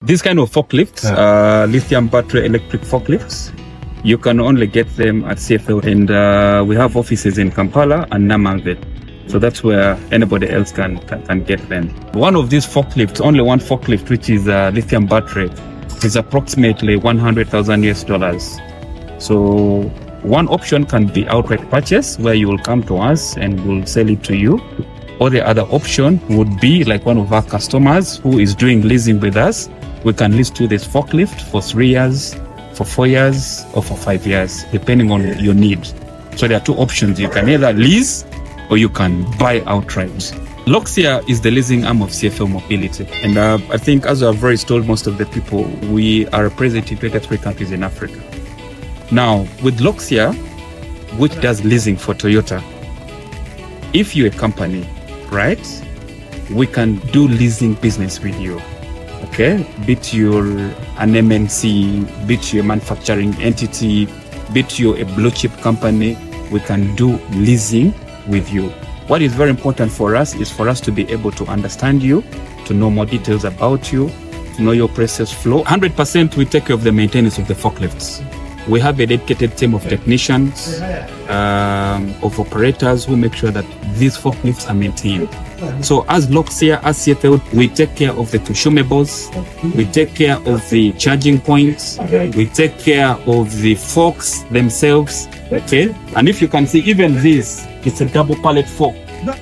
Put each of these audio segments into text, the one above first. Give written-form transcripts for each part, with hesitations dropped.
These kind of forklifts, lithium battery electric forklifts, you can only get them at CFAO, and we have offices in Kampala and Namanve. So that's where anybody else can get them. One of these forklifts, only one forklift, which is a lithium battery, is approximately $100,000. So one option can be outright purchase, where you will come to us and we'll sell it to you. Or the other option would be like one of our customers who is doing leasing with us. We can lease to this forklift for 3 years, for 4 years, or for 5 years, depending on your need. So there are two options. You can either lease or you can buy outright. Loxea is the leasing arm of CFAO Mobility. And I think, as I've already told most of the people, we are present in 23 countries in Africa. Now, with Loxea, which does leasing for Toyota, if you're a company, right, we can do leasing business with you. Okay, be it you're an MNC, be it you're a manufacturing entity, be it you're a blue chip company, we can do leasing with you. What is very important for us is for us to be able to understand you, to know more details about you, to know your process flow. 100% we take care of the maintenance of the forklifts. We have a dedicated team of technicians, of operators who make sure that these forklifts are maintained. So as Loxea, as CFAO, we take care of the consumables, we take care of the charging points, we take care of the forks themselves, okay? And if you can see, even this, it's a double pallet fork.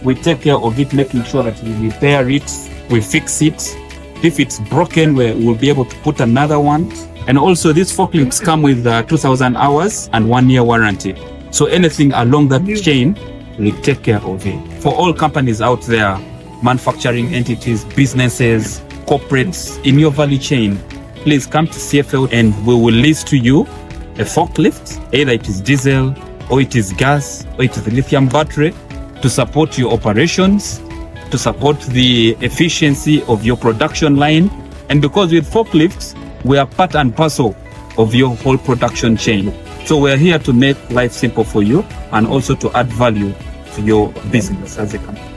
We take care of it, making sure that we repair it, we fix it. If it's broken, we'll be able to put another one. And also these forklifts come with 2,000 hours and 1 year warranty. So anything along that chain, we take care of it. For all companies out there, manufacturing entities, businesses, corporates, in your value chain, please come to CFAO and we will lease to you a forklift, either it is diesel, or it is gas, or it is a lithium battery, to support your operations, to support the efficiency of your production line. And because with forklifts, we are part and parcel of your whole production chain. So we're here to make life simple for you and also to add value to your business as a company.